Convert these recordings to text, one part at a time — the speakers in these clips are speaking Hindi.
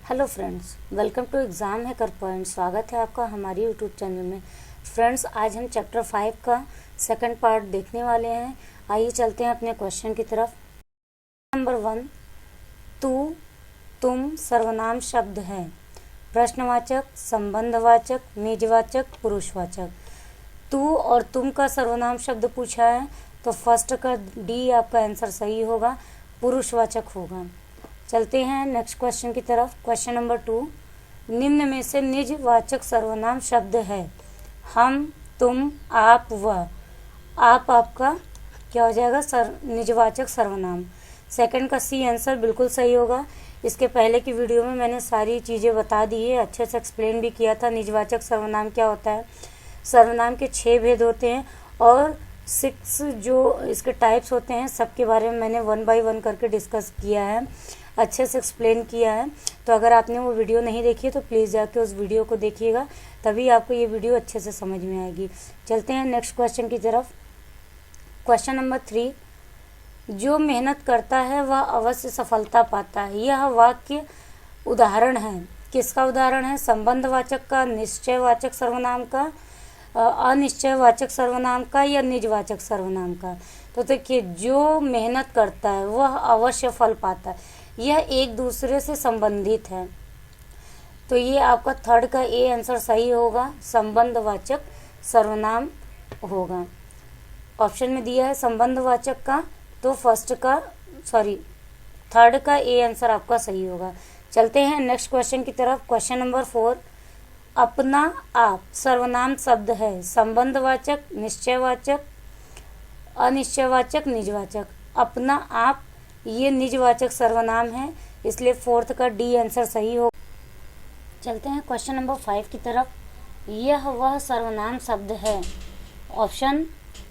Hello friends, welcome to exam hacker point. स्वागत है आपका हमारी यूट्यूब चैनल में। फ्रेंड्स, आज हम चैप्टर 5 का सेकंड पार्ट देखने वाले हैं। आइए चलते हैं अपने क्वेश्चन की तरफ। नंबर 1, तू तुम सर्वनाम शब्द है। प्रश्नवाचक, संबंधवाचक, निजवाचक, पुरुषवाचक। तू और तुम का सर्वनाम शब्द पूछा है तो फर्स्ट का डी आपका आंसर सही होगा, पुरुषवाचक होगा। चलते हैं नेक्स्ट क्वेश्चन की तरफ। क्वेश्चन नंबर 2, निम्न में से निजवाचक सर्वनाम शब्द है। हम, तुम, आप, वह। आप आपका क्या हो जाएगा? निजवाचक सर्वनाम। सेकंड का सी आंसर बिल्कुल सही होगा। इसके पहले की वीडियो में मैंने सारी चीज़ें बता दी है, अच्छे से एक्सप्लेन भी किया था निजवाचक सर्वनाम क्या होता है। सर्वनाम के 6 भेद होते हैं और 6 जो इसके टाइप्स होते हैं सबके बारे में मैंने 1 बाय 1 करके डिस्कस किया है, अच्छे से एक्सप्लेन किया है। तो अगर आपने वो वीडियो नहीं देखी है तो प्लीज़ जाके उस वीडियो को देखिएगा, तभी आपको ये वीडियो अच्छे से समझ में आएगी। चलते हैं नेक्स्ट क्वेश्चन की तरफ। क्वेश्चन नंबर 3, जो मेहनत करता है वह अवश्य सफलता पाता है। यह वाक्य उदाहरण है। किसका उदाहरण है? संबंधवाचक का, निश्चयवाचक सर्वनाम का, अनिश्चयवाचक सर्वनाम का या निजवाचक सर्वनाम का। तो देखिए, जो मेहनत करता है वह अवश्य फल पाता है, यह एक दूसरे से संबंधित है। तो ये आपका थर्ड का ए आंसर सही होगा, संबंधवाचक सर्वनाम होगा। ऑप्शन में दिया है संबंधवाचक का, तो थर्ड का ए आंसर आपका सही होगा। चलते हैं नेक्स्ट क्वेश्चन की तरफ। क्वेश्चन नंबर 4, अपना आप सर्वनाम शब्द है। संबंधवाचक, निश्चयवाचक, अनिश्चयवाचक, निजवाचक। अपना आप ये निजवाचक सर्वनाम है, इसलिए फोर्थ का डी आंसर सही हो। चलते हैं क्वेश्चन नंबर 5 की तरफ। यह वह सर्वनाम शब्द है। ऑप्शन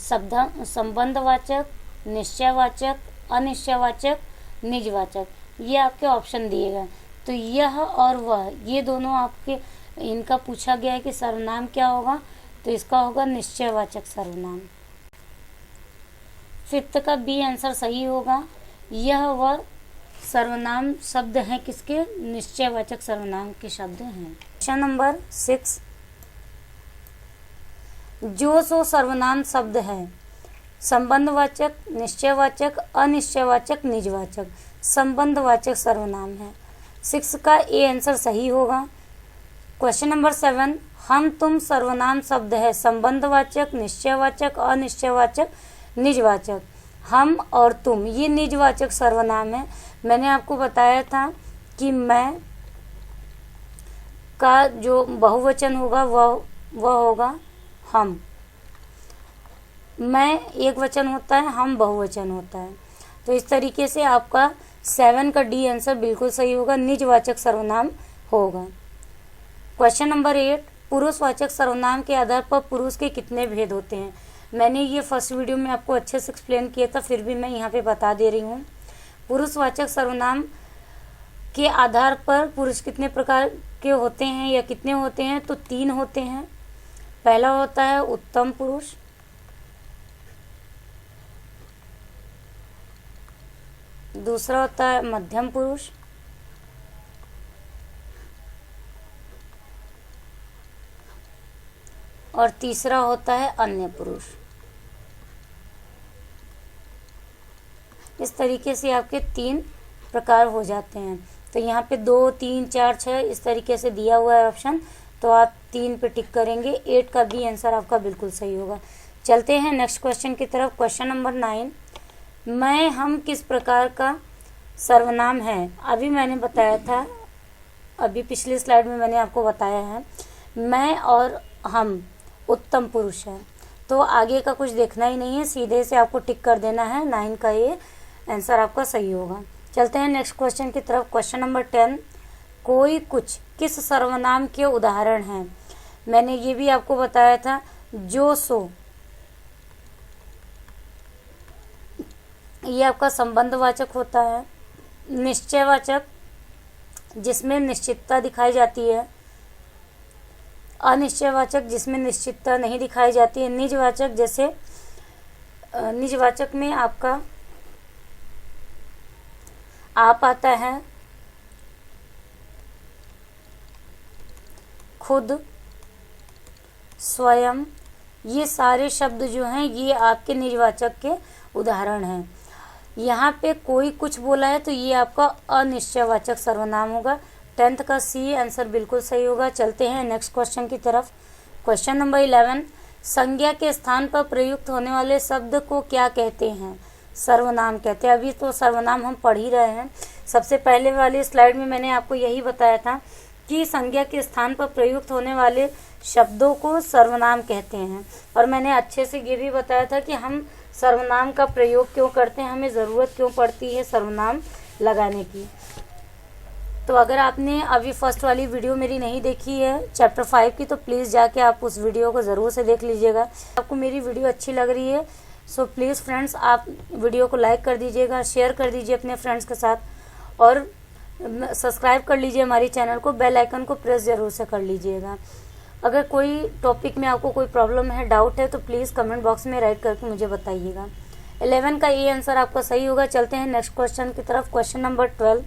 संबंधवाचक, निश्चयवाचक, अनिश्चयवाचक, निजवाचक। ये आपके ऑप्शन दिए गए। तो यह और वह ये दोनों आपके इनका पूछा गया है कि सर्वनाम क्या होगा, तो इसका होगा निश्चयवाचक सर्वनाम। फिफ्थ का बी आंसर सही होगा। यह वह सर्वनाम शब्द हैं किसके? निश्चयवाचक सर्वनाम के शब्द हैं। क्वेश्चन नंबर 6, जो सो सर्वनाम शब्द है। संबंधवाचक, निश्चयवाचक, अनिश्चयवाचक, निजवाचक। संबंधवाचक सर्वनाम है। 6 का ए आंसर सही होगा। क्वेश्चन नंबर 7, हम तुम सर्वनाम शब्द है। संबंधवाचक, निश्चयवाचक, अनिश्चयवाचक, निजवाचक। हम और तुम ये निजवाचक सर्वनाम है। मैंने आपको बताया था कि मैं का जो बहुवचन होगा वह होगा हम। मैं एक वचन होता है, हम बहुवचन होता है। तो इस तरीके से आपका 7 का डी आंसर बिल्कुल सही होगा, निजवाचक सर्वनाम होगा। क्वेश्चन नंबर 8, पुरुषवाचक सर्वनाम के आधार पर पुरुष के कितने भेद होते हैं। मैंने ये फर्स्ट वीडियो में आपको अच्छे से एक्सप्लेन किया था, फिर भी मैं यहाँ पे बता दे रही हूँ। पुरुषवाचक सर्वनाम के आधार पर पुरुष कितने प्रकार के होते हैं या कितने होते हैं, तो 3 होते हैं। पहला होता है उत्तम पुरुष, दूसरा होता है मध्यम पुरुष, और तीसरा होता है अन्य पुरुष। इस तरीके से आपके 3 प्रकार हो जाते हैं। तो यहाँ पे 2, 3, 4, 6 इस तरीके से दिया हुआ है ऑप्शन, तो आप 3 पे टिक करेंगे। 8 का बी आंसर आपका बिल्कुल सही होगा। चलते हैं नेक्स्ट क्वेश्चन की तरफ। क्वेश्चन नंबर 9, मैं, हम किस प्रकार का सर्वनाम है। अभी मैंने बताया था, अभी पिछली स्लाइड में मैंने आपको बताया है, मैं और हम उत्तम पुरुष है। तो आगे का कुछ देखना ही नहीं है, सीधे से आपको टिक कर देना है। 9 का ये आंसर आपका सही होगा। चलते हैं नेक्स्ट क्वेश्चन की तरफ। क्वेश्चन नंबर 10, कोई कुछ किस सर्वनाम के उदाहरण हैं। मैंने ये भी आपको बताया था, जो सो ये आपका संबंधवाचक होता है। निश्चयवाचक जिसमें निश्चितता दिखाई जाती है, अनिश्चयवाचक जिसमें निश्चितता नहीं दिखाई जाती है, निजवाचक जैसे निजवाचक में आपका आप आता है, खुद, स्वयं, ये सारे शब्द जो हैं ये आपके निजवाचक के उदाहरण हैं। यहाँ पे कोई कुछ बोला है तो ये आपका अनिश्चयवाचक सर्वनाम होगा। 10th का सी आंसर बिल्कुल सही होगा। चलते हैं नेक्स्ट क्वेश्चन की तरफ। क्वेश्चन नंबर 11, संज्ञा के स्थान पर प्रयुक्त होने वाले शब्द को क्या कहते हैं? सर्वनाम कहते हैं। अभी तो सर्वनाम हम पढ़ ही रहे हैं। सबसे पहले वाली स्लाइड में मैंने आपको यही बताया था कि संज्ञा के स्थान पर प्रयुक्त होने वाले शब्दों को सर्वनाम कहते हैं, और मैंने अच्छे से ये भी बताया था कि हम सर्वनाम का प्रयोग क्यों करते हैं, हमें ज़रूरत क्यों पड़ती है सर्वनाम लगाने की। तो अगर आपने अभी फर्स्ट वाली वीडियो मेरी नहीं देखी है चैप्टर 5 की, तो प्लीज़ जाके आप उस वीडियो को ज़रूर से देख लीजिएगा। आपको मेरी वीडियो अच्छी लग रही है सो प्लीज़ फ्रेंड्स आप वीडियो को लाइक कर दीजिएगा, शेयर कर दीजिए अपने फ्रेंड्स के साथ, और सब्सक्राइब कर लीजिए हमारी चैनल को, बेल आइकन को प्रेस ज़रूर से कर लीजिएगा। अगर कोई टॉपिक में आपको कोई प्रॉब्लम है, डाउट है, तो प्लीज़ कमेंट बॉक्स में राइट करके मुझे बताइएगा। 11 का ये आंसर आपका सही होगा। चलते हैं नेक्स्ट क्वेश्चन की तरफ। क्वेश्चन नंबर 12,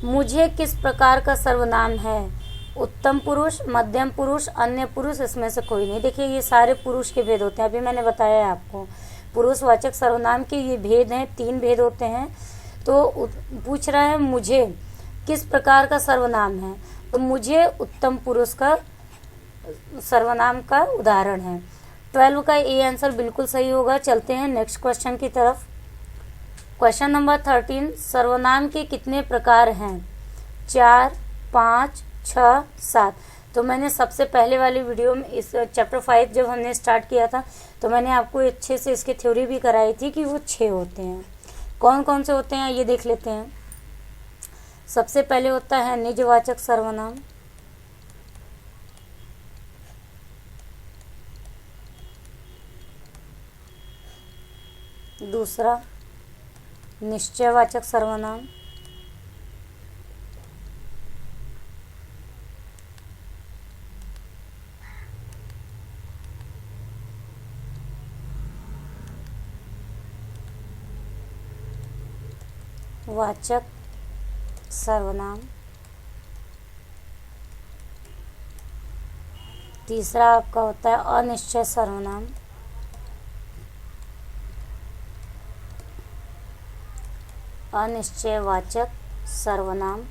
मुझे किस प्रकार का सर्वनाम है? उत्तम पुरुष, मध्यम पुरुष, अन्य पुरुष, इसमें से कोई नहीं। देखिए ये सारे पुरुष के भेद होते हैं, अभी मैंने बताया है आपको। पुरुषवाचक सर्वनाम के ये भेद हैं, 3 भेद होते हैं। तो पूछ रहा है मुझे किस प्रकार का सर्वनाम है, तो मुझे उत्तम पुरुष का सर्वनाम का उदाहरण है। 12 का ए आंसर बिल्कुल सही होगा। चलते हैं नेक्स्ट क्वेश्चन की तरफ। क्वेश्चन नंबर 13, सर्वनाम के कितने प्रकार हैं? 4, 5, 6, 7। तो मैंने सबसे पहले वाली वीडियो में इस चैप्टर 5 जब हमने स्टार्ट किया था तो मैंने आपको अच्छे से इसकी थ्योरी भी कराई थी कि वो 6 होते हैं। कौन कौन से होते हैं ये देख लेते हैं। सबसे पहले होता है निजवाचक सर्वनाम, दूसरा निश्चयवाचक सर्वनाम, वाचक सर्वनाम, तीसरा आपका होता है अनिश्चय सर्वनाम, अनिश्चयवाचक सर्वनाम,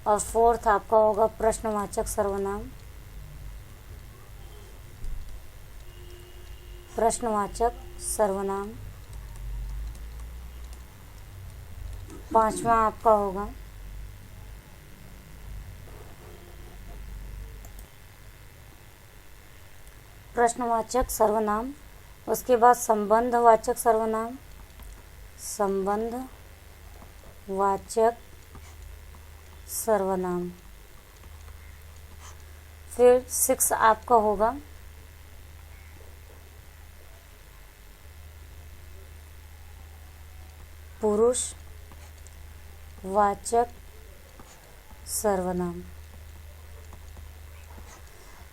और फोर्थ आपका होगा प्रश्नवाचक सर्वनाम, प्रश्नवाचक सर्वनाम। पांचवा आपका होगा प्रश्नवाचक सर्वनाम। उसके बाद संबंधवाचक सर्वनाम, संबंधवाचक सर्वनाम। फिर 6 आपका होगा पुरुष वाचक सर्वनाम।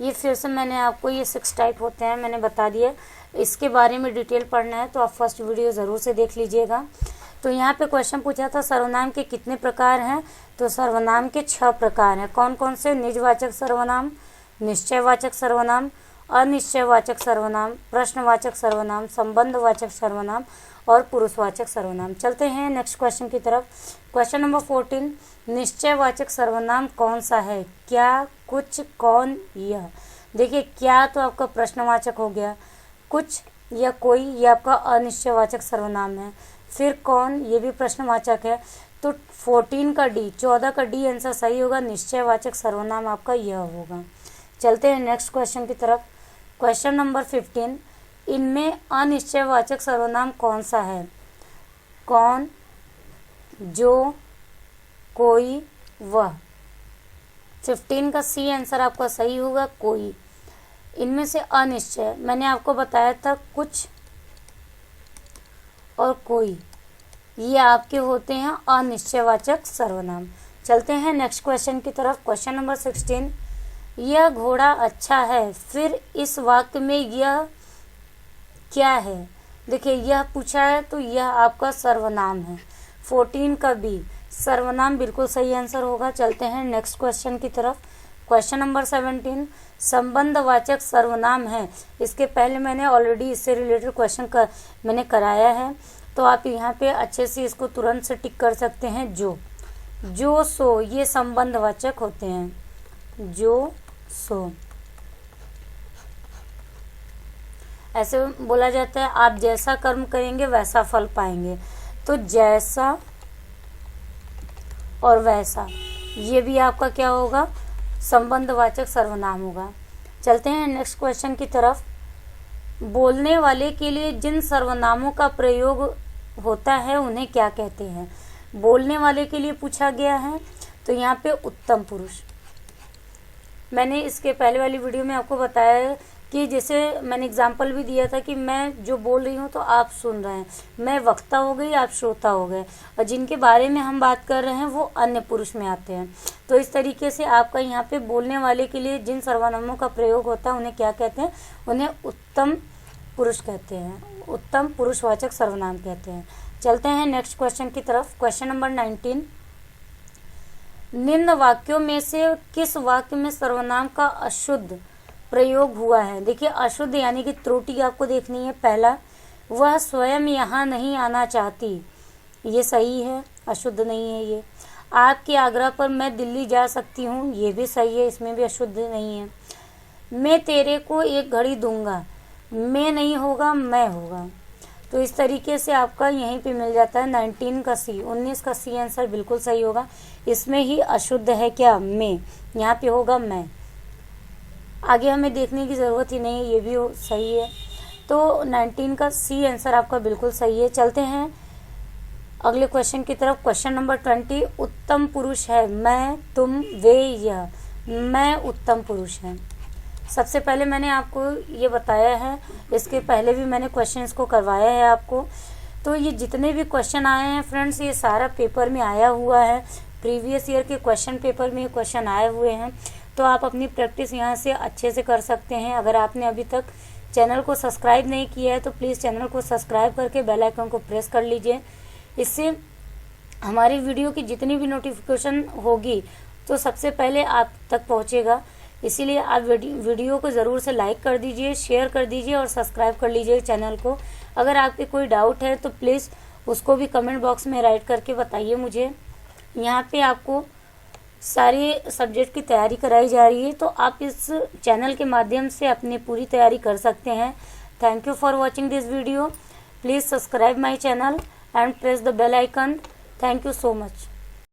ये फिर से मैंने आपको ये 6 टाइप होते हैं मैंने बता दिया। इसके बारे में डिटेल पढ़ना है तो आप फर्स्ट वीडियो ज़रूर से देख लीजिएगा। तो यहाँ पे क्वेश्चन पूछा था सर्वनाम के कितने प्रकार हैं, तो सर्वनाम के 6 प्रकार हैं। कौन कौन से? निजवाचक सर्वनाम, निश्चयवाचक सर्वनाम, अनिश्चयवाचक सर्वनाम, प्रश्नवाचक सर्वनाम, संबंधवाचक सर्वनाम और पुरुषवाचक सर्वनाम। चलते हैं नेक्स्ट क्वेश्चन की तरफ। क्वेश्चन नंबर 14, निश्चयवाचक सर्वनाम कौन सा है? क्या, कुछ, कौन, यह। देखिए क्या तो आपका प्रश्नवाचक हो गया, कुछ या कोई ये आपका अनिश्चयवाचक सर्वनाम है, फिर कौन ये भी प्रश्नवाचक है। तो 14 का डी, 14 का डी आंसर सही होगा। निश्चयवाचक सर्वनाम आपका यह होगा। चलते हैं नेक्स्ट क्वेश्चन की तरफ। क्वेश्चन नंबर 15, इनमें अनिश्चयवाचक सर्वनाम कौन सा है? कौन, जो, कोई, वह। 15 का सी आंसर आपका सही होगा, कोई। इनमें से अनिश्चय मैंने आपको बताया था, कुछ और कोई, ये आपके होते हैं अनिश्चयवाचक सर्वनाम। चलते हैं नेक्स्ट क्वेश्चन की तरफ। क्वेश्चन नंबर 16, यह घोड़ा अच्छा है, फिर इस वाक्य में यह क्या है? देखिए यह पूछा है तो यह आपका सर्वनाम है। 14 का बी, सर्वनाम बिल्कुल सही आंसर होगा। चलते हैं नेक्स्ट क्वेश्चन की तरफ। क्वेश्चन नंबर 17 संबंधवाचक सर्वनाम है। इसके पहले मैंने ऑलरेडी इससे रिलेटेड क्वेश्चन मैंने कराया है, तो आप यहाँ पे अच्छे से इसको तुरंत से टिक कर सकते हैं। जो सो ये संबंधवाचक होते हैं। जो सो ऐसे बोला जाता है आप जैसा कर्म करेंगे वैसा फल पाएंगे, तो जैसा और वैसा ये भी आपका क्या होगा, संबंधवाचक सर्वनाम होगा। चलते हैं नेक्स्ट क्वेश्चन की तरफ। बोलने वाले के लिए जिन सर्वनामों का प्रयोग होता है उन्हें क्या कहते हैं। बोलने वाले के लिए पूछा गया है, तो यहाँ पे उत्तम पुरुष। मैंने इसके पहले वाली वीडियो में आपको बताया है कि जैसे मैंने एग्जाम्पल भी दिया था कि मैं जो बोल रही हूँ तो आप सुन रहे हैं, मैं वक्ता हो गई, आप श्रोता हो गए, और जिनके बारे में हम बात कर रहे हैं वो अन्य पुरुष में आते हैं। तो इस तरीके से आपका यहाँ पे बोलने वाले के लिए जिन सर्वनामों का प्रयोग होता है उन्हें क्या कहते हैं, उन्हें उत्तम पुरुष कहते हैं, उत्तम पुरुषवाचक सर्वनाम कहते हैं। चलते हैं नेक्स्ट क्वेश्चन की तरफ। क्वेश्चन नंबर 19 निम्न वाक्यों में से किस वाक्य में सर्वनाम का अशुद्ध प्रयोग हुआ है। देखिए अशुद्ध यानी कि त्रुटि आपको देखनी है। पहला, वह स्वयं यहाँ नहीं आना चाहती, ये सही है, अशुद्ध नहीं है ये। आपके आग्रह पर मैं दिल्ली जा सकती हूँ, ये भी सही है, इसमें भी अशुद्ध नहीं है। मैं तेरे को एक घड़ी दूंगा, मैं नहीं होगा, मैं होगा। तो इस तरीके से आपका यहीं पे मिल जाता है 19 का सी, 19 का सी आंसर बिल्कुल सही होगा। इसमें ही अशुद्ध है क्या, मैं, यहाँ पे होगा मैं। आगे हमें देखने की ज़रूरत ही नहीं है, ये भी सही है। तो 19 का सी आंसर आपका बिल्कुल सही है। चलते हैं अगले क्वेश्चन की तरफ। क्वेश्चन नंबर 20 उत्तम पुरुष है मैं, तुम, वे, यह। मैं उत्तम पुरुष है। सबसे पहले मैंने आपको ये बताया है, इसके पहले भी मैंने क्वेश्चन को करवाया है आपको। तो ये जितने भी क्वेश्चन आए हैं फ्रेंड्स, ये सारा पेपर में आया हुआ है। प्रीवियस ईयर के क्वेश्चन पेपर में क्वेश्चन आए हुए हैं, तो आप अपनी प्रैक्टिस यहाँ से अच्छे से कर सकते हैं। अगर आपने अभी तक चैनल को सब्सक्राइब नहीं किया है तो प्लीज़ चैनल को सब्सक्राइब करके बेल आइकन को प्रेस कर लीजिए। इससे हमारी वीडियो की जितनी भी नोटिफिकेशन होगी तो सबसे पहले आप तक पहुँचेगा। इसीलिए आप वीडियो को ज़रूर से लाइक कर दीजिए, शेयर कर दीजिए और सब्सक्राइब कर लीजिए चैनल को। अगर आपके कोई डाउट है तो प्लीज़ उसको भी कमेंट बॉक्स में राइट करके बताइए मुझे। यहाँ पे आपको सारे सब्जेक्ट की तैयारी कराई जा रही है, तो आप इस चैनल के माध्यम से अपनी पूरी तैयारी कर सकते हैं। Thank you for watching this video. Please subscribe my channel and press the bell icon. Thank you so much.